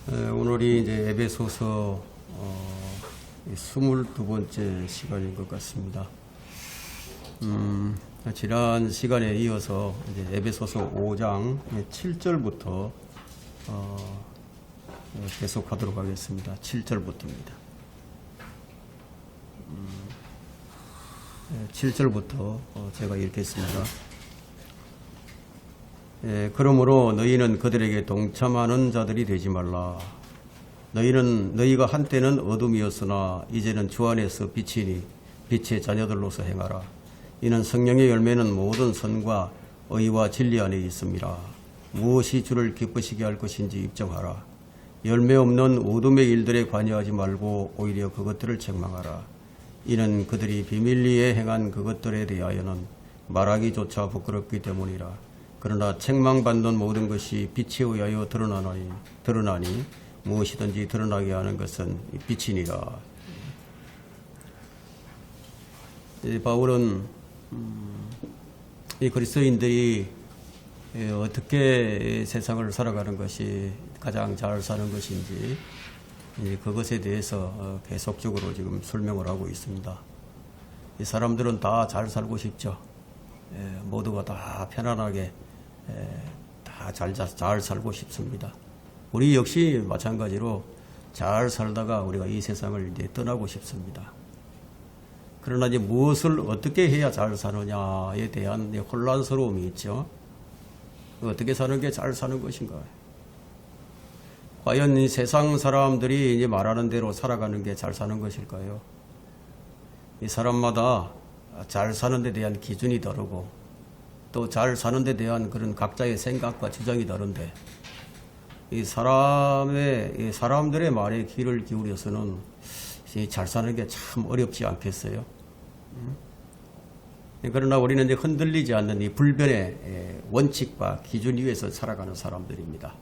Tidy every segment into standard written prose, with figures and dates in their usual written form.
오늘이 이제 에베소서 22번째 시간인 것 같습니다. 지난 시간에 이어서 이제 에베소서 5장 7절부터 계속하도록 하겠습니다. 7절부터입니다. 7절부터 제가 읽겠습니다. 그러므로 너희는 그들에게 동참하는 자들이 되지 말라. 너희가 한때는 어둠이었으나 이제는 주 안에서 빛이니 빛의 자녀들로서 행하라. 이는 성령의 열매는 모든 선과 의와 진리 안에 있습니다. 무엇이 주를 기쁘시게 할 것인지 입증하라. 열매 없는 어둠의 일들에 관여하지 말고 오히려 그것들을 책망하라. 이는 그들이 비밀리에 행한 그것들에 대하여는 말하기조차 부끄럽기 때문이라. 그러나 책망받는 모든 것이 빛에 의하여 드러나니 무엇이든지 드러나게 하는 것은 빛이니라. 바울은 이 그리스도인들이 어떻게 세상을 살아가는 것이 가장 잘 사는 것인지 그것에 대해서 계속적으로 지금 설명을 하고 있습니다. 이 사람들은 다 잘 살고 싶죠. 모두가 다 편안하게 다 잘 살고 싶습니다. 우리 역시 마찬가지로 잘 살다가 우리가 이 세상을 이제 떠나고 싶습니다. 그러나 이제 무엇을 어떻게 해야 잘 사느냐에 대한 혼란스러움이 있죠. 어떻게 사는 게 잘 사는 것인가? 과연 이 세상 사람들이 이제 말하는 대로 살아가는 게 잘 사는 것일까요? 이 사람마다 잘 사는 데 대한 기준이 다르고 또 잘 사는 데 대한 그런 각자의 생각과 주장이 다른데 이 사람들의 말에 귀를 기울여서는 잘 사는 게 참 어렵지 않겠어요? 그러나 우리는 이제 흔들리지 않는 이 불변의 원칙과 기준 위에서 살아가는 사람들입니다.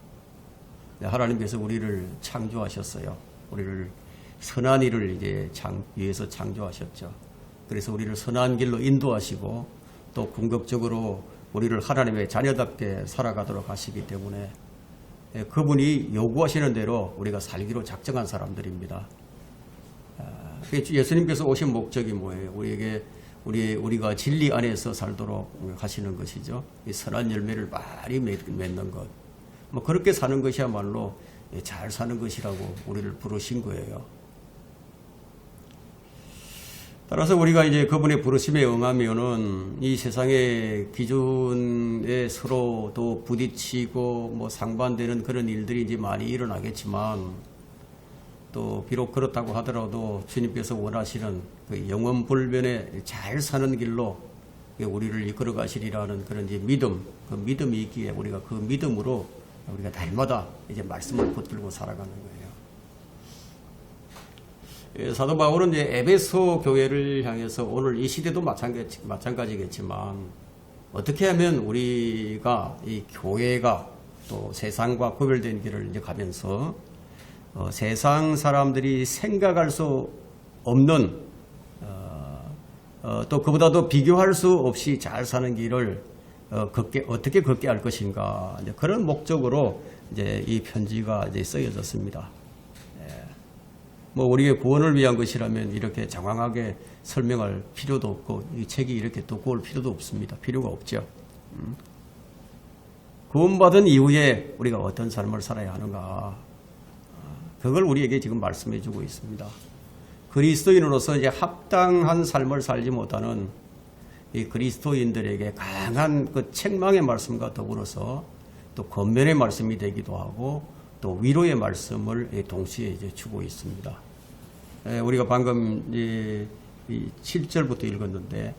하나님께서 우리를 창조하셨어요. 우리를 선한 일을 이제 위해서 창조하셨죠. 그래서 우리를 선한 길로 인도하시고 또 궁극적으로 우리를 하나님의 자녀답게 살아가도록 하시기 때문에 그분이 요구하시는 대로 우리가 살기로 작정한 사람들입니다. 예수님께서 오신 목적이 뭐예요? 우리가 진리 안에서 살도록 하시는 것이죠. 이 선한 열매를 많이 맺는 것. 뭐 그렇게 사는 것이야말로 잘 사는 것이라고 우리를 부르신 거예요. 따라서 우리가 이제 그분의 부르심에 응하면은 이 세상의 기준에 서로 또 부딪히고 뭐 상반되는 그런 일들이 이제 많이 일어나겠지만 또 비록 그렇다고 하더라도 주님께서 원하시는 그 영원불변에 잘 사는 길로 우리를 이끌어 가시리라는 그런 이제 그 믿음이 있기에 우리가 그 믿음으로 우리가 날마다 이제 말씀을 붙들고 살아가는 거예요. 사도 바울은 이제 에베소 교회를 향해서 오늘 이 시대도 마찬가지겠지만 어떻게 하면 우리가 이 교회가 또 세상과 구별된 길을 이제 가면서 세상 사람들이 생각할 수 없는 또 그보다도 비교할 수 없이 잘 사는 길을 어떻게 걷게 할 것인가 이제 그런 목적으로 이제 이 편지가 이제 쓰여졌습니다. 뭐 우리의 구원을 위한 것이라면 이렇게 장황하게 설명할 필요도 없고 이 책이 이렇게 두꺼울 필요도 없습니다. 필요가 없죠. 구원받은 이후에 우리가 어떤 삶을 살아야 하는가 그걸 우리에게 지금 말씀해 주고 있습니다. 그리스도인으로서 이제 합당한 삶을 살지 못하는 이 그리스도인들에게 강한 그 책망의 말씀과 더불어서 또 권면의 말씀이 되기도 하고 또 위로의 말씀을 동시에 이제 주고 있습니다. 우리가 방금 이 7절부터 읽었는데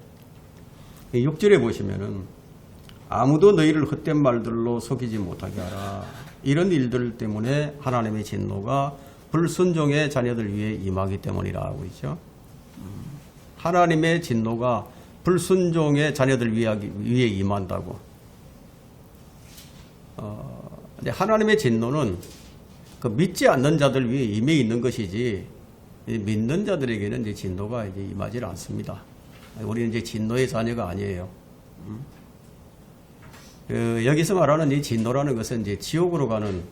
6절에 보시면은 아무도 너희를 헛된 말들로 속이지 못하게 하라. 이런 일들 때문에 하나님의 진노가 불순종의 자녀들 위해 임하기 때문이라 하고 있죠. 하나님의 진노가 불순종의 자녀들 위해 임한다고. 하나님의 진노는 그 믿지 않는 자들 위에 임해 있는 것이지 믿는 자들에게는 이제 진노가 이제 임하지 않습니다. 우리는 이제 진노의 자녀가 아니에요. 여기서 말하는 이 진노라는 것은 이제 지옥으로 가는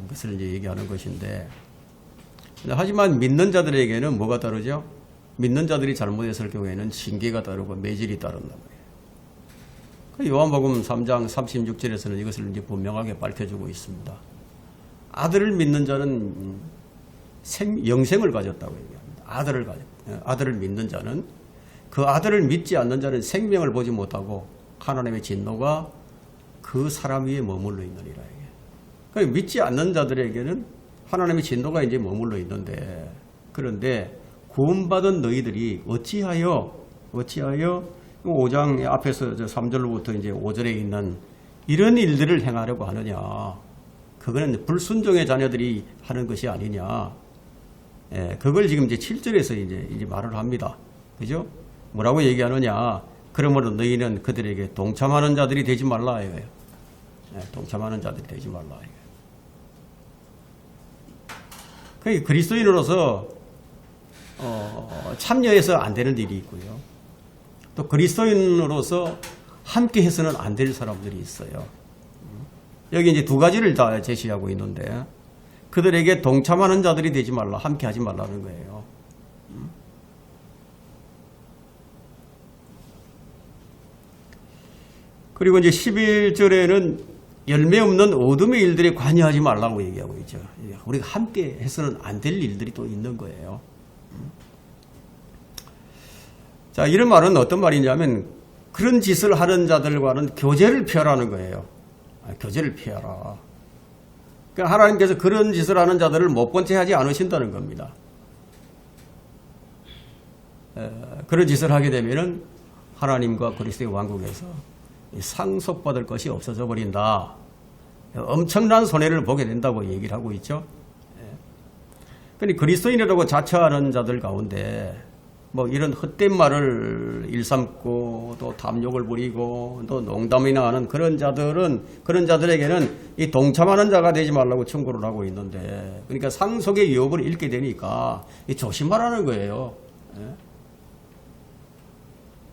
것을 이제 얘기하는 것인데, 하지만 믿는 자들에게는 뭐가 다르죠? 믿는 자들이 잘못했을 경우에는 징계가 따르고 매질이 따른단 말이에요. 요한복음 3장 36절에서는 이것을 이제 분명하게 밝혀주고 있습니다. 아들을 믿는 자는 영생을 가졌다고 얘기합니다. 아들을 믿는 자는, 그 아들을 믿지 않는 자는 생명을 보지 못하고 하나님의 진노가 그 사람 위에 머물러 있느니라. 그러니까 믿지 않는 자들에게는 하나님의 진노가 이제 머물러 있는데, 그런데 구원받은 너희들이 어찌하여 5장 앞에서 3절로부터 이제 5절에 있는 이런 일들을 행하려고 하느냐. 그거는 불순종의 자녀들이 하는 것이 아니냐. 그걸 지금 이제 7절에서 이제 말을 합니다. 그죠? 뭐라고 얘기하느냐. 그러므로 너희는 그들에게 동참하는 자들이 되지 말라 이거예요. 동참하는 자들이 되지 말라 이거예요. 그러니까 그리스도인으로서 참여해서 안 되는 일이 있고요. 또 그리스도인으로서 함께 해서는 안 될 사람들이 있어요. 여기 이제 두 가지를 다 제시하고 있는데, 그들에게 동참하는 자들이 되지 말라, 함께 하지 말라는 거예요. 그리고 이제 11절에는 열매 없는 어둠의 일들에 관여하지 말라고 얘기하고 있죠. 우리가 함께 해서는 안 될 일들이 또 있는 거예요. 자, 이런 말은 어떤 말이냐면, 그런 짓을 하는 자들과는 교제를 피하라는 거예요. 교제를 피하라. 그러니까 하나님께서 그런 짓을 하는 자들을 못 본 채 하지 않으신다는 겁니다. 그런 짓을 하게 되면은 하나님과 그리스도의 왕국에서 상속받을 것이 없어져 버린다. 엄청난 손해를 보게 된다고 얘기를 하고 있죠. 그러니 그리스도인이라고 자처하는 자들 가운데 뭐 이런 헛된 말을 일삼고 또 탐욕을 부리고 또 농담이나 하는 그런 자들에게는 이 동참하는 자가 되지 말라고 충고를 하고 있는데, 그러니까 상속의 유업을 잃게 되니까 조심하라는 거예요.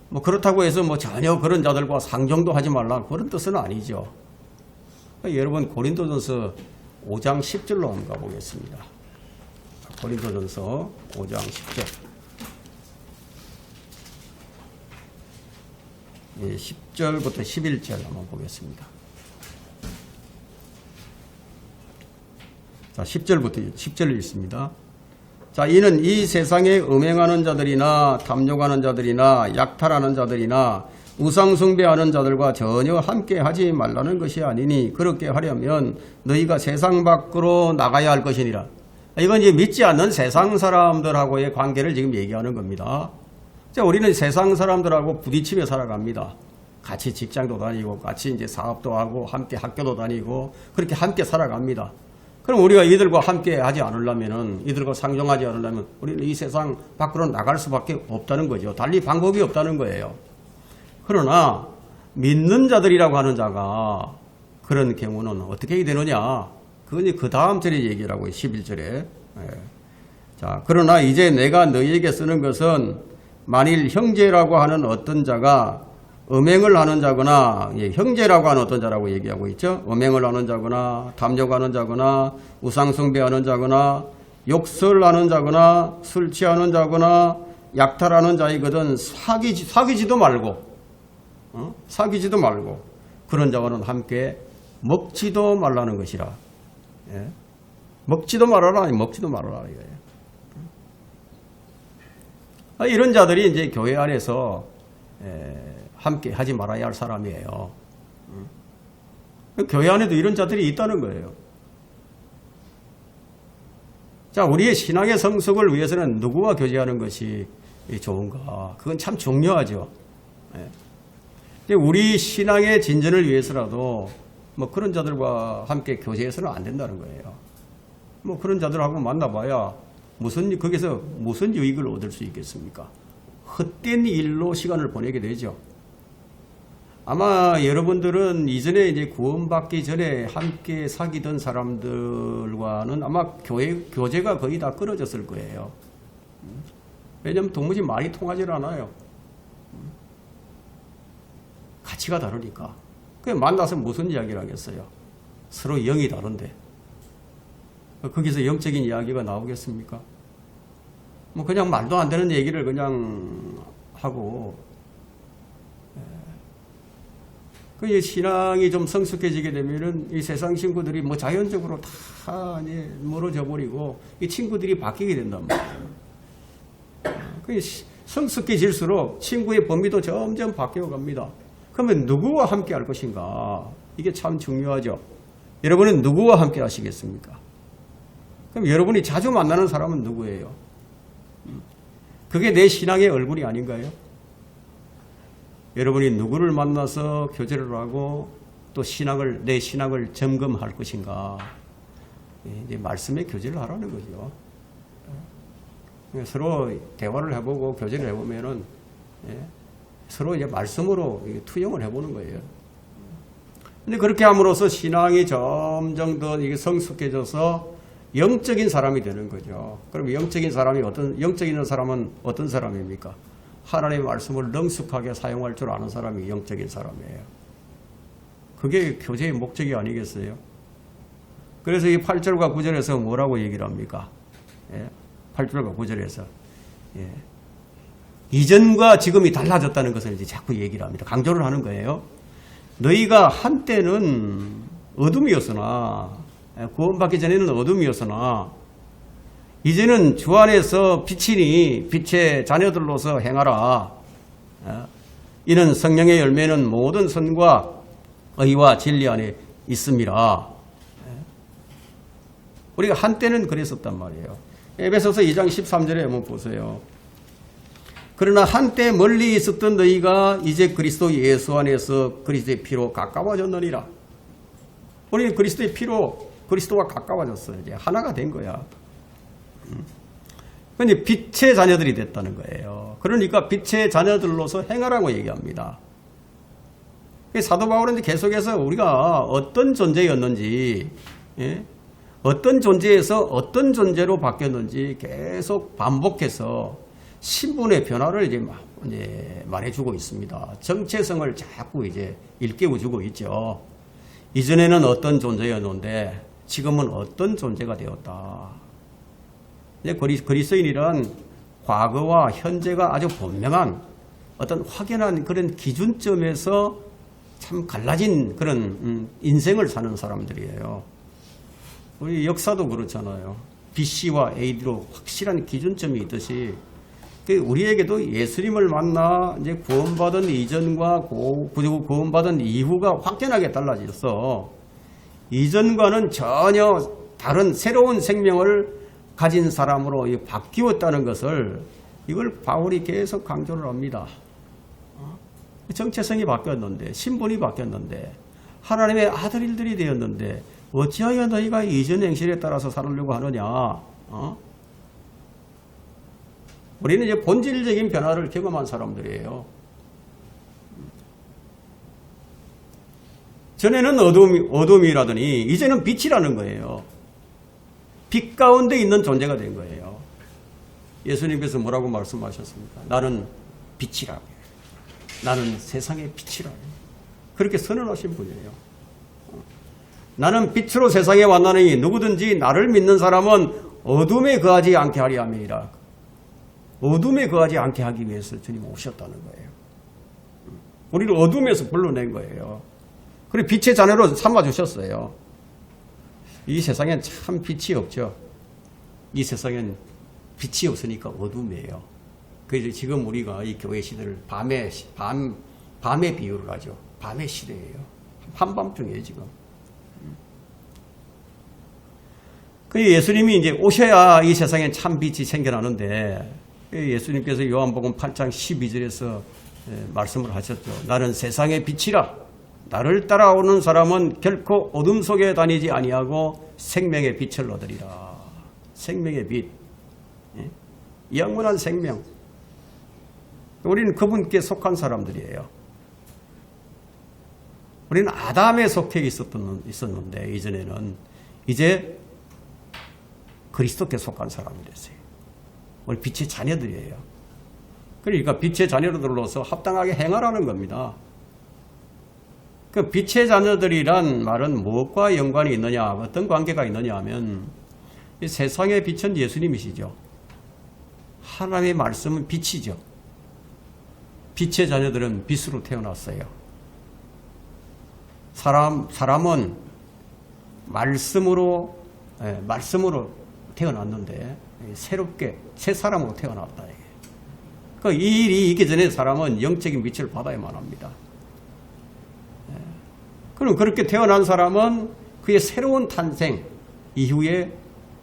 뭐 그렇다고 해서 뭐 전혀 그런 자들과 상종도 하지 말라, 그런 뜻은 아니죠. 그러니까 여러분 고린도전서 5장 10절로 한번 가보겠습니다. 고린도전서 5장 10절. 10절부터 11절 한번 보겠습니다. 자, 10절을 읽습니다. 자, 이는 이 세상에 음행하는 자들이나 탐욕하는 자들이나 약탈하는 자들이나 우상숭배하는 자들과 전혀 함께 하지 말라는 것이 아니니, 그렇게 하려면 너희가 세상 밖으로 나가야 할 것이니라. 이건 이제 믿지 않는 세상 사람들하고의 관계를 지금 얘기하는 겁니다. 자, 우리는 세상 사람들하고 부딪히며 살아갑니다. 같이 직장도 다니고 같이 이제 사업도 하고 함께 학교도 다니고 그렇게 함께 살아갑니다. 그럼 우리가 이들과 함께 하지 않으려면은, 이들과 상종하지 않으려면 우리는 이 세상 밖으로 나갈 수밖에 없다는 거죠. 달리 방법이 없다는 거예요. 그러나 믿는 자들이라고 하는 자가 그런 경우는 어떻게 되느냐? 그건 그 다음 절에 얘기를 하고 11절에. 자, 그러나 이제 내가 너희에게 쓰는 것은 만일 형제라고 하는 어떤 자가 음행을 하는 자거나, 형제라고 하는 어떤 자라고 얘기하고 있죠. 음행을 하는 자거나 탐욕하는 자거나 우상숭배하는 자거나 욕설하는 자거나 술 취하는 자거나 약탈하는 자이거든 사귀지도 말고 그런 자와는 함께 먹지도 말라는 것이라. 먹지도 말아라, 먹지도 말아라 이거예요. 이런 자들이 이제 교회 안에서 함께 하지 말아야 할 사람이에요. 교회 안에도 이런 자들이 있다는 거예요. 자, 우리의 신앙의 성숙을 위해서는 누구와 교제하는 것이 좋은가? 그건 참 중요하죠. 근데 우리 신앙의 진전을 위해서라도 뭐 그런 자들과 함께 교제해서는 안 된다는 거예요. 뭐 그런 자들하고 만나봐야 거기서 무슨 유익을 얻을 수 있겠습니까? 헛된 일로 시간을 보내게 되죠. 아마 여러분들은 이전에 이제 구원받기 전에 함께 사귀던 사람들과는 아마 교제가 거의 다 끊어졌을 거예요. 왜냐하면 도무지 말이 통하지 않아요. 가치가 다르니까. 만나서 무슨 이야기를 하겠어요? 서로 영이 다른데. 거기서 영적인 이야기가 나오겠습니까? 뭐 그냥 말도 안 되는 얘기를 그냥 하고, 그 신앙이 좀 성숙해지게 되면은 이 세상 친구들이 뭐 자연적으로 다 멀어져 버리고 이 친구들이 바뀌게 된단 말이에요. 그 성숙해질수록 친구의 범위도 점점 바뀌어 갑니다. 그러면 누구와 함께 할 것인가? 이게 참 중요하죠. 여러분은 누구와 함께 하시겠습니까? 그럼 여러분이 자주 만나는 사람은 누구예요? 그게 내 신앙의 얼굴이 아닌가요? 여러분이 누구를 만나서 교제를 하고 또 내 신앙을 점검할 것인가? 이제 말씀의 교제를 하라는 거죠. 서로 대화를 해보고 교제를 해보면은 서로 이제 말씀으로 투영을 해보는 거예요. 근데 그렇게 함으로써 신앙이 점점 더 이게 성숙해져서 영적인 사람이 되는 거죠. 그럼 영적인 사람은 어떤 사람입니까? 하나님의 말씀을 능숙하게 사용할 줄 아는 사람이 영적인 사람이에요. 그게 교제의 목적이 아니겠어요? 그래서 이 8절과 9절에서 뭐라고 얘기를 합니까? 8절과 9절에서 이전과 지금이 달라졌다는 것을 이제 자꾸 얘기를 합니다. 강조를 하는 거예요. 너희가 한때는 어둠이었으나, 구원받기 전에는 어둠이었으나 이제는 주 안에서 빛이니 빛의 자녀들로서 행하라. 이는 성령의 열매는 모든 선과 의와 진리 안에 있습니다. 우리가 한때는 그랬었단 말이에요. 에베소서 2장 13절에 한번 보세요. 그러나 한때 멀리 있었던 너희가 이제 그리스도 예수 안에서 그리스도의 피로 가까워졌느니라. 우리는 그리스도의 피로 그리스도와 가까워졌어요. 이제 하나가 된 거야. 근데 빛의 자녀들이 됐다는 거예요. 그러니까 빛의 자녀들로서 행하라고 얘기합니다. 사도 바울은 계속해서 우리가 어떤 존재였는지, 어떤 존재에서 어떤 존재로 바뀌었는지 계속 반복해서 신분의 변화를 이제 말해주고 있습니다. 정체성을 자꾸 이제 일깨워주고 있죠. 이전에는 어떤 존재였는데 지금은 어떤 존재가 되었다. 그리스도인이란 과거와 현재가 아주 분명한 어떤 확연한 그런 기준점에서 참 갈라진 그런 인생을 사는 사람들이에요. 우리 역사도 그렇잖아요. BC와 AD로 확실한 기준점이 있듯이 우리에게도 예수님을 만나 이제 구원받은 이전과 구원받은 이후가 확연하게 달라졌어. 이전과는 전혀 다른 새로운 생명을 가진 사람으로 바뀌었다는 것을 이걸 바울이 계속 강조를 합니다. 정체성이 바뀌었는데, 신분이 바뀌었는데, 하나님의 아들들이 되었는데 어찌하여 너희가 이전 행실에 따라서 살려고 하느냐? 우리는 이제 본질적인 변화를 경험한 사람들이에요. 전에는 어둠이라더니 이제는 빛이라는 거예요. 빛 가운데 있는 존재가 된 거예요. 예수님께서 뭐라고 말씀하셨습니까? 나는 빛이라. 나는 세상의 빛이라. 그렇게 선언하신 분이에요. 나는 빛으로 세상에 왔나니 누구든지 나를 믿는 사람은 어둠에 거하지 않게 하리 함이니라. 어둠에 거하지 않게 하기 위해서 주님 오셨다는 거예요. 우리를 어둠에서 불러낸 거예요. 그리고 빛의 자녀로 삼아주셨어요. 이 세상엔 참 빛이 없죠. 이 세상엔 빛이 없으니까 어둠이에요. 그래서 지금 우리가 이 교회 시대를 밤에 비유를 하죠. 밤의 시대예요. 한밤중이에요, 지금. 그 예수님이 이제 오셔야 이 세상엔 참 빛이 생겨나는데, 예수님께서 요한복음 8장 12절에서 말씀을 하셨죠. 나는 세상의 빛이라. 나를 따라오는 사람은 결코 어둠 속에 다니지 아니하고 생명의 빛을 얻으리라. 생명의 빛. 영원한 생명. 우리는 그분께 속한 사람들이에요. 우리는 아담에 속해 있었는데 이전에는 이제 그리스도께 속한 사람이 됐어요. 우리 빛의 자녀들이에요. 그러니까 빛의 자녀들로서 합당하게 행하라는 겁니다. 그 빛의 자녀들이란 말은 무엇과 연관이 있느냐, 어떤 관계가 있느냐 하면 이 세상의 빛은 예수님이시죠. 하나님의 말씀은 빛이죠. 빛의 자녀들은 빛으로 태어났어요. 사람은 말씀으로 태어났는데 새롭게 새 사람으로 태어났다. 그 이 일이 있기 전에 사람은 영적인 빛을 받아야만 합니다. 그럼 그렇게 태어난 사람은 그의 새로운 탄생 이후에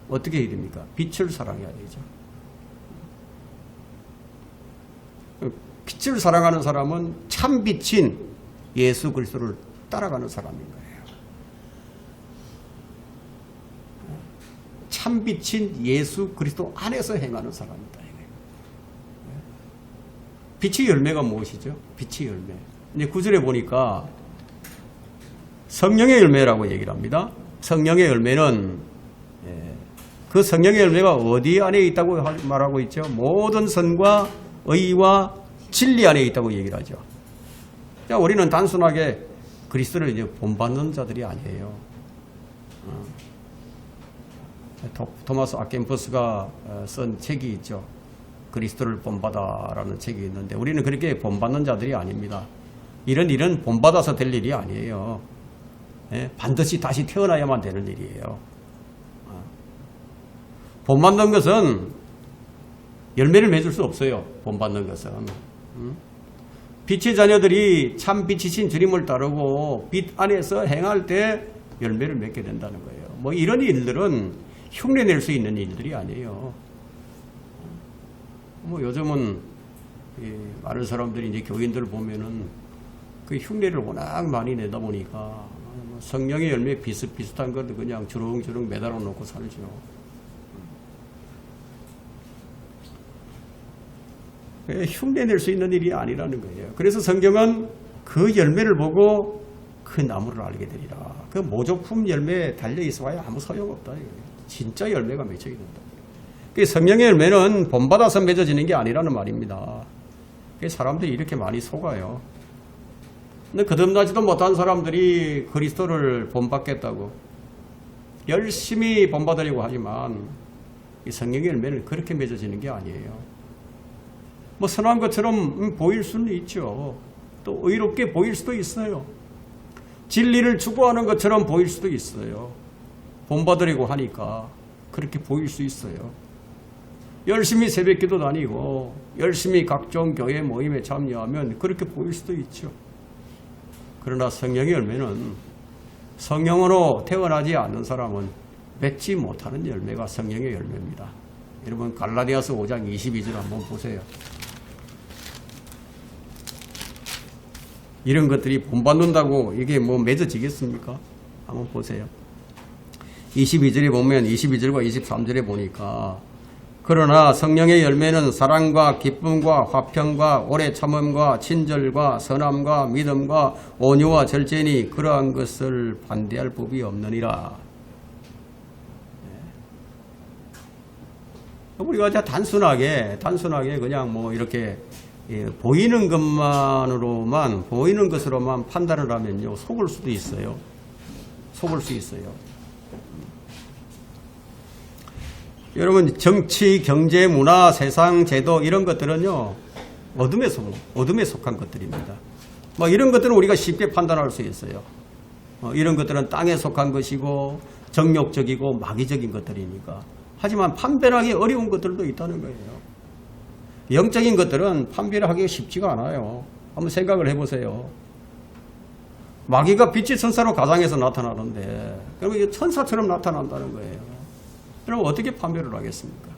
어떻게 해야 됩니까? 빛을 사랑해야 되죠. 빛을 사랑하는 사람은 참 빛인 예수 그리스도를 따라가는 사람인 거예요. 참 빛인 예수 그리스도 안에서 행하는 사람이다. 빛의 열매가 무엇이죠? 빛의 열매. 이제 9절에 보니까 성령의 열매라고 얘기를 합니다. 성령의 열매는 그 성령의 열매가 어디 안에 있다고 말하고 있죠? 모든 선과 의와 진리 안에 있다고 얘기를 하죠. 자, 우리는 단순하게 그리스도를 이제 본받는 자들이 아니에요. 토마스 아켄포스가 쓴 책이 있죠. 그리스도를 본받아라는 책이 있는데 우리는 그렇게 본받는 자들이 아닙니다. 이런 일은 본받아서 될 일이 아니에요. 반드시 다시 태어나야만 되는 일이에요. 본받는 것은 열매를 맺을 수 없어요. 본받는 것은. 빛의 자녀들이 참 빛이신 주님을 따르고 빛 안에서 행할 때 열매를 맺게 된다는 거예요. 뭐 이런 일들은 흉내낼 수 있는 일들이 아니에요. 뭐 요즘은 많은 사람들이 이제 교인들을 보면은 그 흉내를 워낙 많이 내다 보니까 성령의 열매 비슷비슷한 것도 그냥 주렁주렁 매달아 놓고 살죠. 흉내낼 수 있는 일이 아니라는 거예요. 그래서 성경은 그 열매를 보고 그 나무를 알게 되리라. 그 모조품 열매에 달려있어야 아무 소용없다. 진짜 열매가 맺혀야 된다. 성령의 열매는 본받아서 맺어지는 게 아니라는 말입니다. 사람들이 이렇게 많이 속아요. 근데 거듭나지도 못한 사람들이 그리스도를 본받겠다고 열심히 본받으려고 하지만 이 성령의 열매는 그렇게 맺어지는 게 아니에요. 뭐 선한 것처럼 보일 수는 있죠. 또 의롭게 보일 수도 있어요. 진리를 추구하는 것처럼 보일 수도 있어요. 본받으려고 하니까 그렇게 보일 수 있어요. 열심히 새벽기도 다니고 열심히 각종 교회 모임에 참여하면 그렇게 보일 수도 있죠. 그러나 성령의 열매는 성령으로 태어나지 않는 사람은 맺지 못하는 열매가 성령의 열매입니다. 여러분 갈라디아서 5장 22절 한번 보세요. 이런 것들이 본받는다고 이게 뭐 맺어지겠습니까? 한번 보세요. 22절에 보면 22절과 23절에 보니까 그러나 성령의 열매는 사랑과 기쁨과 화평과 오래 참음과 친절과 선함과 믿음과 온유와 절제니 그러한 것을 반대할 법이 없느니라. 우리가 단순하게 그냥 뭐 이렇게 보이는 것으로만 판단을 하면요 속을 수도 있어요. 속을 수 있어요. 여러분 정치, 경제, 문화, 세상, 제도 이런 것들은요 어둠에 속한 것들입니다. 뭐 이런 것들은 우리가 쉽게 판단할 수 있어요. 이런 것들은 땅에 속한 것이고 정욕적이고 마귀적인 것들이니까. 하지만 판별하기 어려운 것들도 있다는 거예요. 영적인 것들은 판별하기가 쉽지가 않아요. 한번 생각을 해보세요. 마귀가 빛의 천사로 가상에서 나타나는데 그러면 이게 천사처럼 나타난다는 거예요. 그럼 어떻게 판별을 하겠습니까?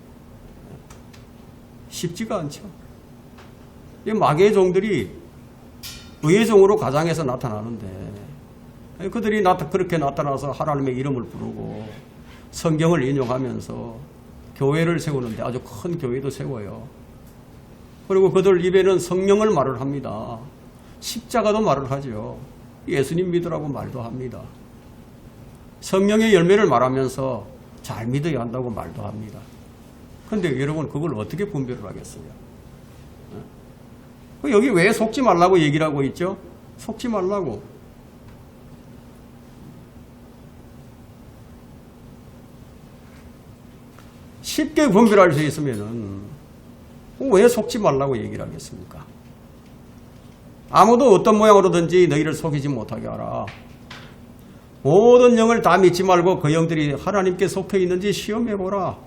쉽지가 않죠. 이 마귀의 종들이 의의 종으로 가장해서 나타나는데 그들이 그렇게 나타나서 하나님의 이름을 부르고 성경을 인용하면서 교회를 세우는데 아주 큰 교회도 세워요. 그리고 그들 입에는 성령을 말을 합니다. 십자가도 말을 하죠. 예수님 믿으라고 말도 합니다. 성령의 열매를 말하면서 잘 믿어야 한다고 말도 합니다. 그런데 여러분 그걸 어떻게 분별을 하겠어요? 여기 왜 속지 말라고 얘기를 하고 있죠? 속지 말라고. 쉽게 분별할 수 있으면은 왜 속지 말라고 얘기를 하겠습니까? 아무도 어떤 모양으로든지 너희를 속이지 못하게 하라. 모든 영을 다 믿지 말고 그 영들이 하나님께 속해 있는지 시험해보라.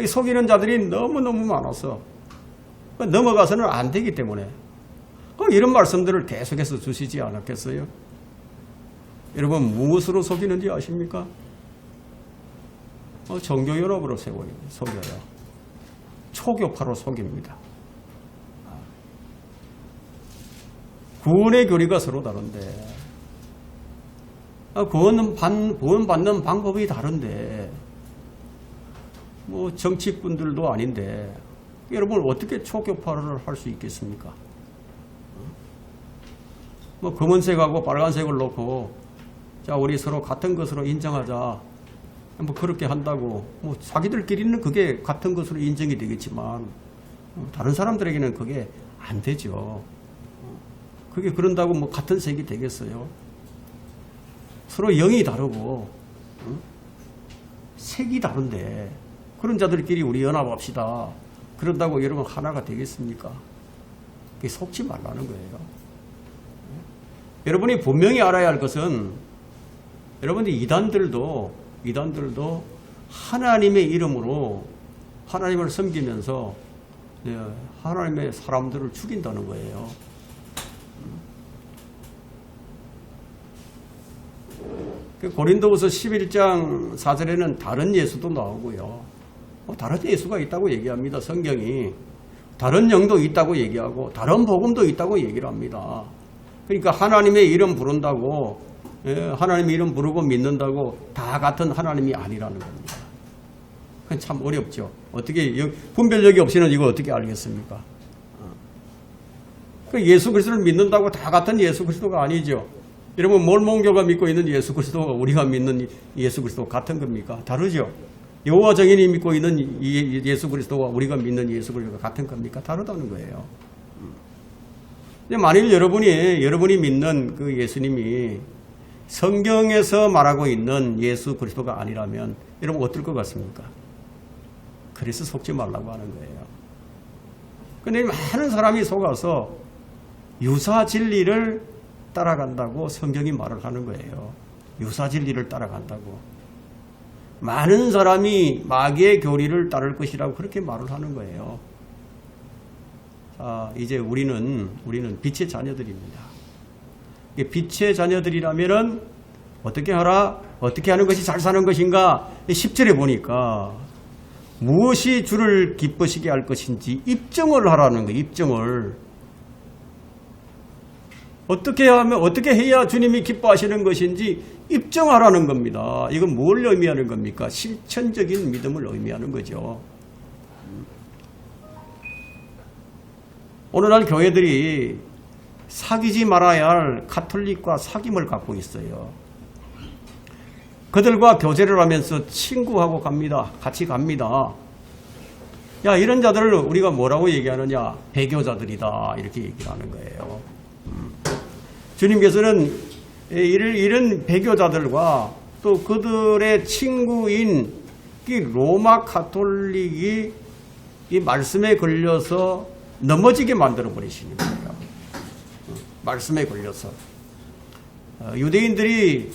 속이는 자들이 너무너무 많아서 넘어가서는 안 되기 때문에 이런 말씀들을 계속해서 주시지 않았겠어요? 여러분 무엇으로 속이는지 아십니까? 종교연합으로 속여요. 초교파로 속입니다. 구원의 교리가 서로 다른데 구원받는 방법이 다른데 뭐 정치꾼들도 아닌데 여러분 어떻게 초교파를 할 수 있겠습니까? 뭐 검은색하고 빨간색을 놓고 자 우리 서로 같은 것으로 인정하자 뭐 그렇게 한다고 뭐 자기들끼리는 그게 같은 것으로 인정이 되겠지만 다른 사람들에게는 그게 안 되죠. 그게 그런다고 뭐 같은 색이 되겠어요? 서로 영이 다르고 색이 다른데 그런 자들끼리 우리 연합합시다. 그런다고 여러분 하나가 되겠습니까? 그게 속지 말라는 거예요. 여러분이 분명히 알아야 할 것은 여러분이 이단들도 하나님의 이름으로 하나님을 섬기면서 하나님의 사람들을 죽인다는 거예요. 고린도후서 11장 4절에는 다른 예수도 나오고요. 다른 예수가 있다고 얘기합니다. 성경이. 다른 영도 있다고 얘기하고 다른 복음도 있다고 얘기를 합니다. 그러니까 하나님의 이름 부른다고 하나님의 이름 부르고 믿는다고 다 같은 하나님이 아니라는 겁니다. 그건 참 어렵죠. 어떻게 분별력이 없이는 이거 어떻게 알겠습니까? 예수 그리스도를 믿는다고 다 같은 예수 그리스도가 아니죠. 여러분 몰몬교가 믿고 있는 예수 그리스도가 우리가 믿는 예수 그리스도가 같은 겁니까? 다르죠. 여호와 정인이 믿고 있는 예수 그리스도와 우리가 믿는 예수 그리스도가 같은 겁니까? 다르다는 거예요. 만일 여러분이 믿는 그 예수님이 성경에서 말하고 있는 예수 그리스도가 아니라면 여러분 어떨 것 같습니까? 그래서 속지 말라고 하는 거예요. 그런데 많은 사람이 속아서 유사 진리를 따라간다고 성경이 말을 하는 거예요. 유사 진리를 따라간다고. 많은 사람이 마귀의 교리를 따를 것이라고 그렇게 말을 하는 거예요. 자, 이제 우리는 빛의 자녀들입니다. 빛의 자녀들이라면은 어떻게 하라? 어떻게 하는 것이 잘 사는 것인가? 10절에 보니까 무엇이 주를 기쁘시게 할 것인지 입증을 하라는 거예요. 입증을. 어떻게 해야 주님이 기뻐하시는 것인지 입증하라는 겁니다. 이건 뭘 의미하는 겁니까? 실천적인 믿음을 의미하는 거죠. 오늘날 교회들이 사귀지 말아야 할 카톨릭과 사귐을 갖고 있어요. 그들과 교제를 하면서 친구하고 갑니다. 같이 갑니다. 야, 이런 자들을 우리가 뭐라고 얘기하느냐? 배교자들이다. 이렇게 얘기를 하는 거예요. 주님께서는 이런 배교자들과 또 그들의 친구인 이 로마 카톨릭이 이 말씀에 걸려서 넘어지게 만들어 버리시는 거예요. 말씀에 걸려서. 유대인들이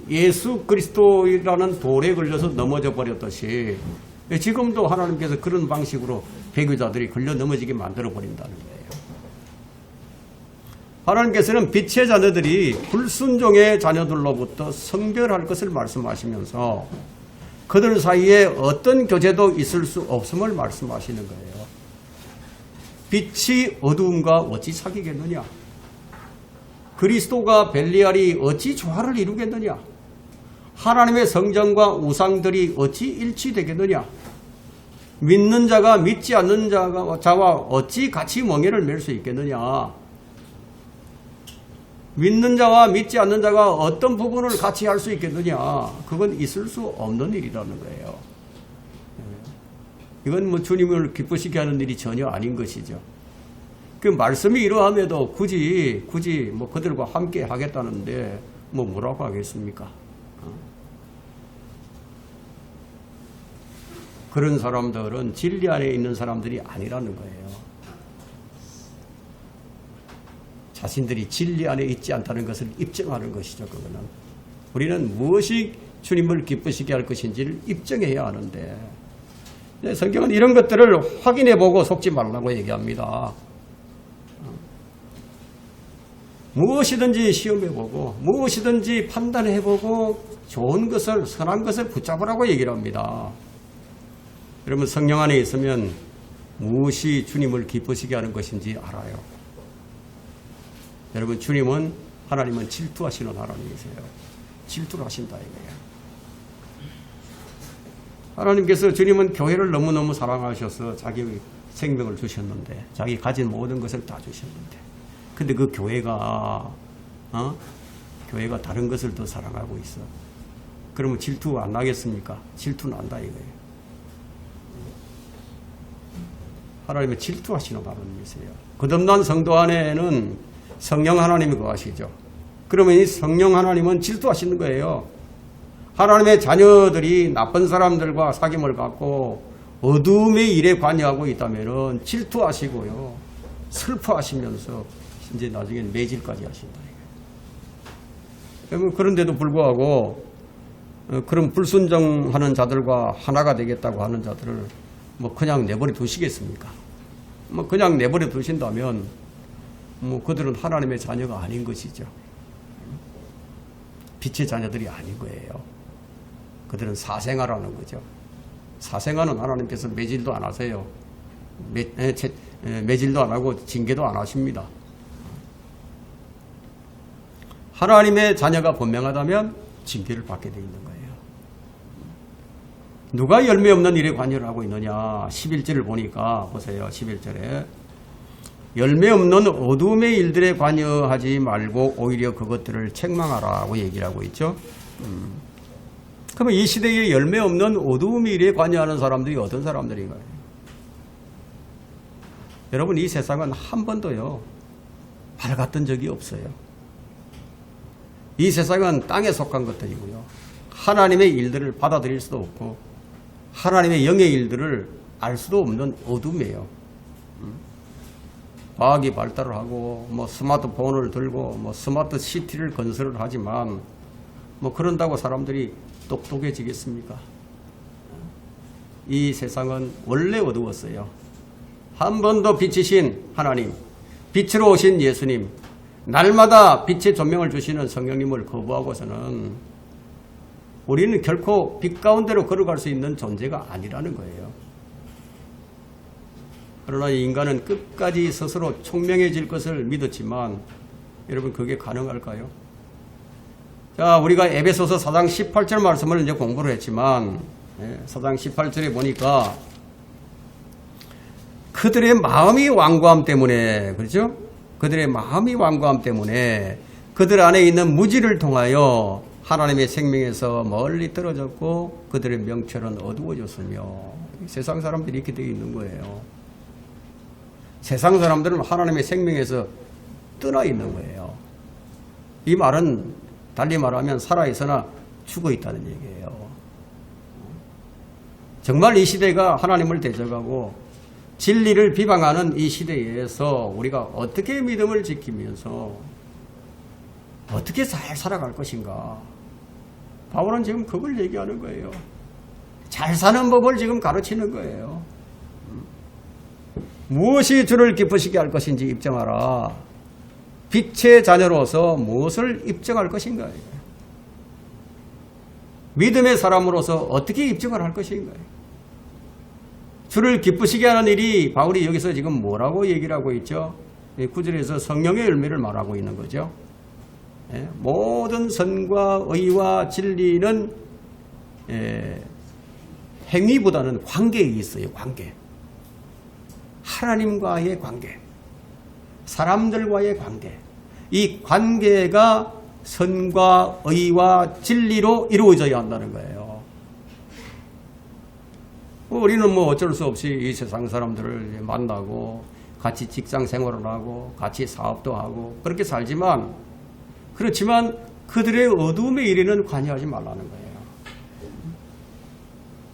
예수 그리스도라는 돌에 걸려서 넘어져 버렸듯이 지금도 하나님께서 그런 방식으로 배교자들이 걸려 넘어지게 만들어 버린다는 거예요. 하나님께서는 빛의 자녀들이 불순종의 자녀들로부터 성별할 것을 말씀하시면서 그들 사이에 어떤 교제도 있을 수 없음을 말씀하시는 거예요. 빛이 어두움과 어찌 사귀겠느냐? 그리스도가 벨리알이 어찌 조화를 이루겠느냐? 하나님의 성전과 우상들이 어찌 일치되겠느냐? 믿는 자가 믿지 않는 자와 어찌 같이 멍에를 맬 수 있겠느냐? 믿는 자와 믿지 않는 자가 어떤 부분을 같이 할 수 있겠느냐? 그건 있을 수 없는 일이라는 거예요. 이건 뭐 주님을 기쁘시게 하는 일이 전혀 아닌 것이죠. 그 말씀이 이러함에도 굳이 뭐 그들과 함께 하겠다는데 뭐라고 하겠습니까? 그런 사람들은 진리 안에 있는 사람들이 아니라는 거예요. 자신들이 진리 안에 있지 않다는 것을 입증하는 것이죠. 그거는 우리는 무엇이 주님을 기쁘시게 할 것인지를 입증해야 하는데, 성경은 이런 것들을 확인해보고 속지 말라고 얘기합니다. 무엇이든지 시험해보고 무엇이든지 판단해보고 좋은 것을, 선한 것을 붙잡으라고 얘기를 합니다. 여러분, 성령 안에 있으면 무엇이 주님을 기쁘시게 하는 것인지 알아요. 여러분, 주님은, 하나님은 질투하시는 하나님이세요. 질투를 하신다 이거예요. 하나님께서, 주님은 교회를 너무너무 사랑하셔서 자기 생명을 주셨는데, 자기 가진 모든 것을 다 주셨는데, 근데 그 교회가 다른 것을 더 사랑하고 있어. 그러면 질투 안 나겠습니까? 질투 난다 이거예요. 하나님은 질투하시는 하나님이세요. 거듭난 성도 안에는 성령 하나님이 거하시죠. 그러면 이 성령 하나님은 질투하시는 거예요. 하나님의 자녀들이 나쁜 사람들과 사귐을 갖고 어둠의 일에 관여하고 있다면 질투하시고요, 슬퍼하시면서 이제 나중에는 매질까지 하신다. 그런데도 불구하고 그런 불순종하는 자들과 하나가 되겠다고 하는 자들을 뭐 그냥 내버려 두시겠습니까? 뭐 그냥 내버려 두신다면 뭐 그들은 하나님의 자녀가 아닌 것이죠. 빛의 자녀들이 아닌 거예요. 그들은 사생아라는 거죠. 사생아는 하나님께서 매질도 안 하세요. 매질도 안 하고 징계도 안 하십니다. 하나님의 자녀가 분명하다면 징계를 받게 되어 있는 거예요. 누가 열매 없는 일에 관여를 하고 있느냐? 11절을 보니까 보세요. 11절에 열매 없는 어둠의 일들에 관여하지 말고 오히려 그것들을 책망하라고 얘기를 하고 있죠. 그러면 이 시대에 열매 없는 어둠의 일에 관여하는 사람들이 어떤 사람들인가요? 여러분, 이 세상은 한 번도요 밝았던 적이 없어요. 이 세상은 땅에 속한 것들이고요, 하나님의 일들을 받아들일 수도 없고 하나님의 영의 일들을 알 수도 없는 어둠이에요. 과학이 발달을 하고 뭐 스마트폰을 들고 뭐 스마트 시티를 건설을 하지만 뭐 그런다고 사람들이 똑똑해지겠습니까? 이 세상은 원래 어두웠어요. 한 번도 빛이신 하나님, 빛으로 오신 예수님, 날마다 빛의 조명을 주시는 성령님을 거부하고서는 우리는 결코 빛 가운데로 걸어갈 수 있는 존재가 아니라는 거예요. 그러나 인간은 끝까지 스스로 총명해질 것을 믿었지만 여러분, 그게 가능할까요? 자, 우리가 에베소서 4장 18절 말씀을 이제 공부를 했지만 4장 18절에 보니까 그들의 마음이 완고함 때문에, 그렇죠? 그들의 마음이 완고함 때문에 그들 안에 있는 무지를 통하여 하나님의 생명에서 멀리 떨어졌고 그들의 명철은 어두워졌으며, 세상 사람들이 이렇게 되어 있는 거예요. 세상 사람들은 하나님의 생명에서 떠나 있는 거예요. 이 말은 달리 말하면 살아있으나 죽어 있다는 얘기예요. 정말 이 시대가 하나님을 대적하고 진리를 비방하는 이 시대에서 우리가 어떻게 믿음을 지키면서 어떻게 잘 살아갈 것인가? 바울은 지금 그걸 얘기하는 거예요. 잘 사는 법을 지금 가르치는 거예요. 무엇이 주를 기쁘시게 할 것인지 입증하라. 빛의 자녀로서 무엇을 입증할 것인가? 믿음의 사람으로서 어떻게 입증을 할 것인가? 주를 기쁘시게 하는 일이, 바울이 여기서 지금 뭐라고 얘기를 하고 있죠? 9절에서 성령의 열매를 말하고 있는 거죠. 모든 선과 의와 진리는 행위보다는 관계에 있어요. 관계. 하나님과의 관계, 사람들과의 관계, 이 관계가 선과 의와 진리로 이루어져야 한다는 거예요. 우리는 뭐 어쩔 수 없이 이 세상 사람들을 만나고 같이 직장 생활을 하고 같이 사업도 하고 그렇게 살지만, 그렇지만 그들의 어둠의 일에는 관여하지 말라는 거예요.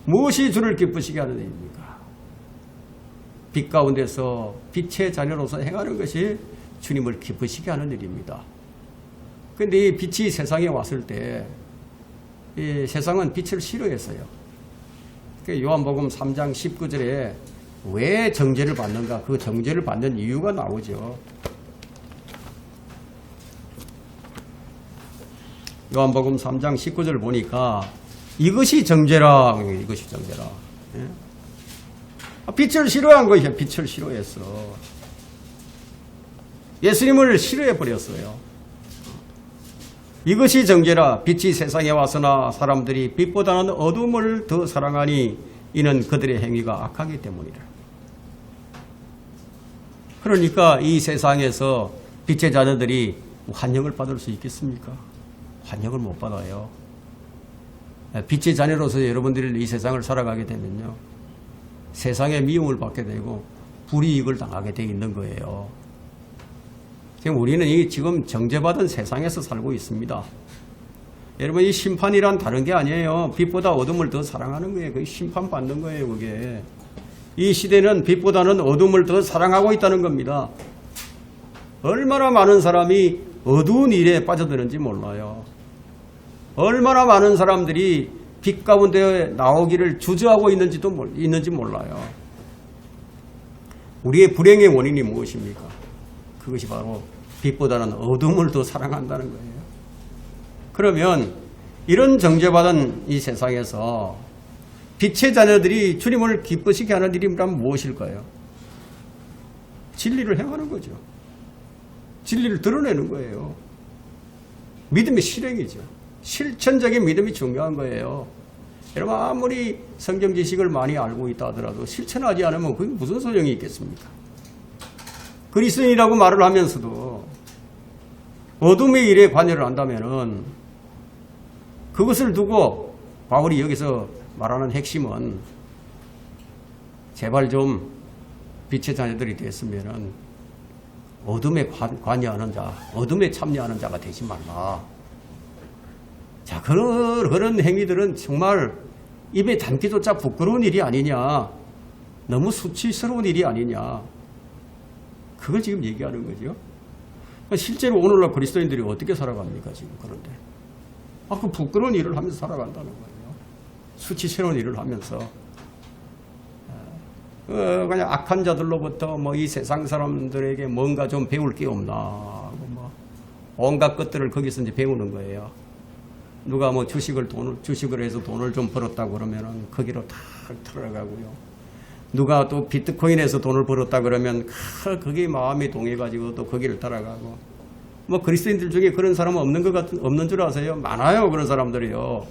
무엇이 주를 기쁘시게 하는 일입니까? 빛 가운데서 빛의 자녀로서 행하는 것이 주님을 기쁘시게 하는 일입니다. 그런데 이 빛이 세상에 왔을 때 이 세상은 빛을 싫어했어요. 요한복음 3장 19절에 왜 정죄를 받는가? 그 정죄를 받는 이유가 나오죠. 요한복음 3장 19절 보니까 이것이 정죄라. 이것이 정죄라. 빛을 싫어한 것이야. 빛을 싫어했어. 예수님을 싫어해버렸어요. 이것이 정죄라. 빛이 세상에 왔으나 사람들이 빛보다는 어둠을 더 사랑하니 이는 그들의 행위가 악하기 때문이라. 그러니까 이 세상에서 빛의 자녀들이 환영을 받을 수 있겠습니까? 환영을 못 받아요. 빛의 자녀로서 여러분들이 이 세상을 살아가게 되면요, 세상의 미움을 받게 되고 불이익을 당하게 돼 있는 거예요. 지금 우리는 이 지금 정죄받은 세상에서 살고 있습니다. 여러분, 이 심판이란 다른 게 아니에요. 빛보다 어둠을 더 사랑하는 거예요. 그게 심판받는 거예요. 그게 이 시대는 빛보다는 어둠을 더 사랑하고 있다는 겁니다. 얼마나 많은 사람이 어두운 일에 빠져드는지 몰라요. 얼마나 많은 사람들이 빛 가운데 나오기를 주저하고 있는지 몰라요. 우리의 불행의 원인이 무엇입니까? 그것이 바로 빛보다는 어둠을 더 사랑한다는 거예요. 그러면 이런 정죄받은 이 세상에서 빛의 자녀들이 주님을 기쁘시게 하는 일이란 무엇일까요? 진리를 행하는 거죠. 진리를 드러내는 거예요. 믿음의 실행이죠. 실천적인 믿음이 중요한 거예요. 여러분, 아무리 성경 지식을 많이 알고 있다 하더라도 실천하지 않으면 그게 무슨 소용이 있겠습니까? 그리스도인이라고 말을 하면서도 어둠의 일에 관여를 한다면은 그것을 두고 바울이 여기서 말하는 핵심은 제발 좀 빛의 자녀들이 됐으면은 어둠에 관여하는 자, 어둠에 참여하는 자가 되지 말라. 자, 그런 행위들은 정말 입에 담기조차 부끄러운 일이 아니냐, 너무 수치스러운 일이 아니냐, 그걸 지금 얘기하는 거죠. 실제로 오늘날 그리스도인들이 어떻게 살아갑니까, 지금? 그런데 그 부끄러운 일을 하면서 살아간다는 거예요. 수치스러운 일을 하면서 그냥 악한 자들로부터 이 세상 사람들에게 뭔가 좀 배울 게 없나 하고 온갖 것들을 거기서 이제 배우는 거예요. 누가 주식을 해서 돈을 좀 벌었다고 그러면은 거기로 탁 들어가고요. 누가 또 비트코인에서 돈을 벌었다 그러면 그게 마음이 동해가지고 또 거기를 따라가고. 그리스도인들 중에 그런 사람은 없는 줄 아세요? 많아요, 그런 사람들이요.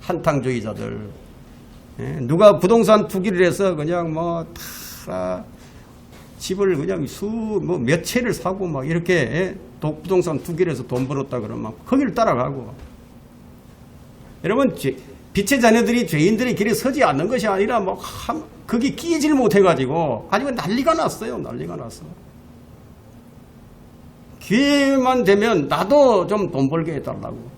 한탕주의자들. 예? 누가 부동산 투기를 해서 그냥 집을 그냥 몇 채를 사고 이렇게, 예? 부동산 투기를 해서 돈 벌었다 그러면 거기를 따라가고. 여러분, 빛의 자녀들이 죄인들의 길에 서지 않는 것이 아니라 거기 끼질 못해가지고 아니면 난리가 났어요. 난리가 났어. 기회만 되면 나도 좀 돈 벌게 해달라고.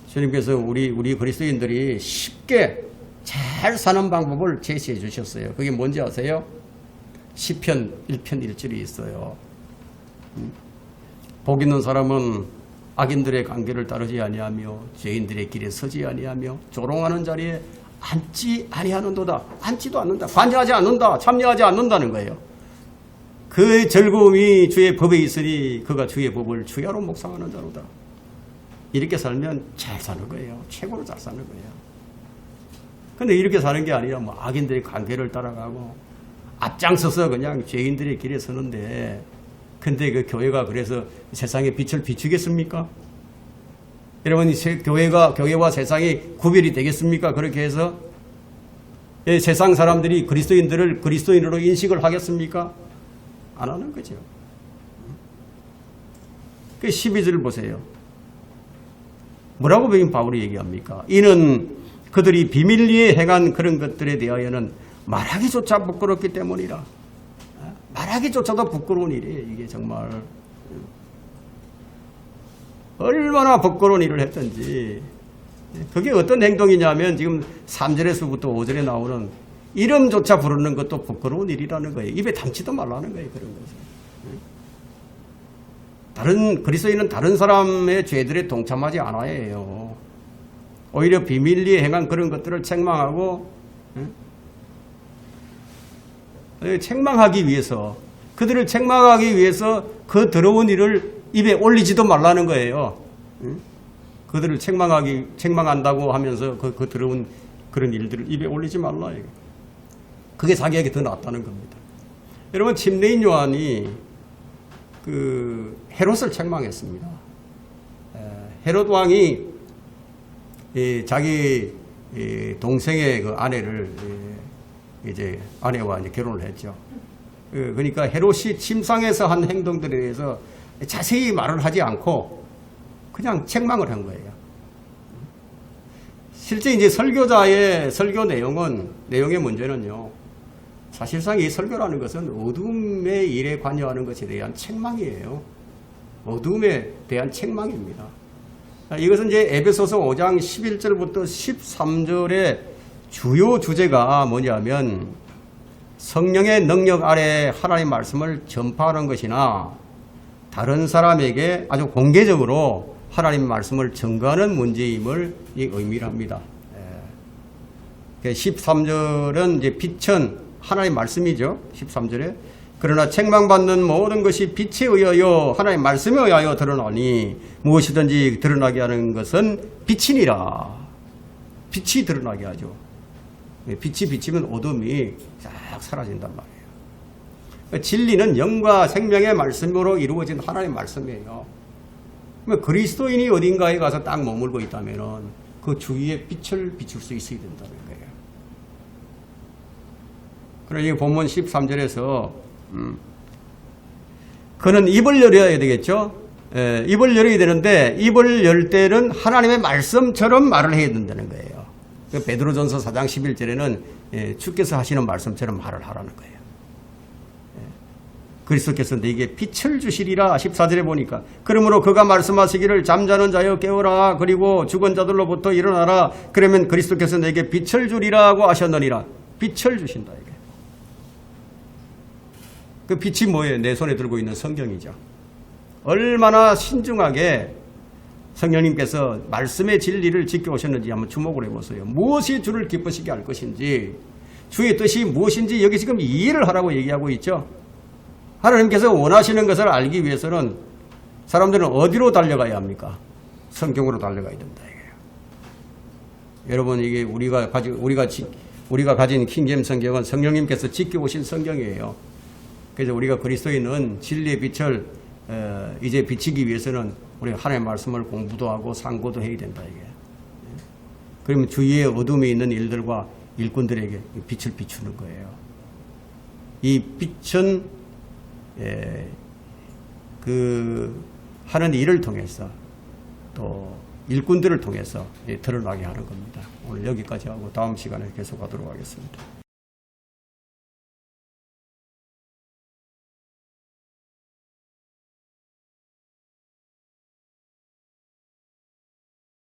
주님께서 우리 그리스도인들이 쉽게 잘 사는 방법을 제시해 주셨어요. 그게 뭔지 아세요? 시편 1편 1절이 있어요. 복 있는 사람은 악인들의 관계를 따르지 아니하며 죄인들의 길에 서지 아니하며 조롱하는 자리에 앉지 아니하는도다. 앉지도 않는다. 관여하지 않는다. 참여하지 않는다는 거예요. 그의 즐거움이 주의 법에 있으니 그가 주의 법을 주야로 묵상하는 자로다. 이렇게 살면 잘 사는 거예요. 최고로 잘 사는 거예요. 근데 이렇게 사는 게 아니라 악인들의 관계를 따라가고 앞장서서 그냥 죄인들의 길에 서는데, 근데 그 교회가 그래서 세상의 빛을 비추겠습니까? 여러분, 교회와 세상이 구별이 되겠습니까? 그렇게 해서 세상 사람들이 그리스도인들을 그리스도인으로 인식을 하겠습니까? 안 하는 거죠. 그 12절 보세요. 뭐라고 바울이 얘기합니까? 이는 그들이 비밀리에 행한 그런 것들에 대하여는 말하기조차 부끄럽기 때문이라. 말하기조차도 부끄러운 일이에요. 이게 정말 얼마나 부끄러운 일을 했든지 그게 어떤 행동이냐면 지금 3절에서부터 5절에 나오는 이름조차 부르는 것도 부끄러운 일이라는 거예요. 입에 담지도 말라는 거예요. 그런 것은. 그리스도인은 다른 사람의 죄들에 동참하지 않아야 해요. 오히려 비밀리에 행한 그런 것들을 책망하고, 책망하기 위해서, 그들을 책망하기 위해서 그 더러운 일을 입에 올리지도 말라는 거예요. 그들을 책망한다고 하면서 그 더러운 그런 일들을 입에 올리지 말라. 그게 자기에게 더 낫다는 겁니다. 여러분, 침례인 요한이 그 헤롯을 책망했습니다. 헤롯 왕이 자기 동생의 그 아내를 이제 아내와 이제 결혼을 했죠. 그러니까 헤롯이 침상에서 한 행동들에 대해서 자세히 말을 하지 않고 그냥 책망을 한 거예요. 실제 이제 설교자의 설교 내용의 문제는요. 사실상 이 설교라는 것은 어둠의 일에 관여하는 것에 대한 책망이에요. 어둠에 대한 책망입니다. 이것은 이제 에베소서 5장 11절부터 13절의 주요 주제가 뭐냐면 성령의 능력 아래 하나님의 말씀을 전파하는 것이나 다른 사람에게 아주 공개적으로 하나님의 말씀을 전가하는 문제임을 의미합니다. 13절은 이제 빛은 하나님의 말씀이죠. 13절에 그러나 책망받는 모든 것이 빛에 의하여 하나님의 말씀에 의하여 드러나니 무엇이든지 드러나게 하는 것은 빛이니라. 빛이 드러나게 하죠. 빛이 비치면 어둠이 싹 사라진단 말이에요. 진리는 영과 생명의 말씀으로 이루어진 하나님의 말씀이에요. 그리스도인이 어딘가에 가서 딱 머물고 있다면 그 주위에 빛을 비출 수 있어야 된다는 거예요. 그러니 본문 13절에서 그는 입을 열어야 되겠죠. 입을 열어야 되는데 입을 열 때는 하나님의 말씀처럼 말을 해야 된다는 거예요. 베드로전서 4장 11절에는 주께서 하시는 말씀처럼 말을 하라는 거예요. 그리스도께서 네게 빛을 주시리라. 14절에 보니까 그러므로 그가 말씀하시기를 잠자는 자여 깨어라. 그리고 죽은 자들로부터 일어나라. 그러면 그리스도께서 네게 빛을 주리라고 하셨느니라. 빛을 주신다. 이게. 그 빛이 뭐예요? 내 손에 들고 있는 성경이죠. 얼마나 신중하게 성령님께서 말씀의 진리를 지켜오셨는지 한번 주목을 해보세요. 무엇이 주를 기쁘시게 할 것인지, 주의 뜻이 무엇인지 여기 지금 이해를 하라고 얘기하고 있죠. 하나님께서 원하시는 것을 알기 위해서는 사람들은 어디로 달려가야 합니까? 성경으로 달려가야 된다. 이게요. 여러분, 이게 우리가 가진 킹제임 성경은 성령님께서 지켜오신 성경이에요. 그래서 우리가 그리스도인은 진리의 빛을 이제 비치기 위해서는 우리가 하나님의 말씀을 공부도 하고 상고도 해야 된다. 이게. 그러면 주위에 어둠에 있는 일들과 일꾼들에게 빛을 비추는 거예요. 이 빛은 그 하는 일을 통해서 또 일꾼들을 통해서 드러나게 하는 겁니다. 오늘 여기까지 하고 다음 시간에 계속하도록 하겠습니다.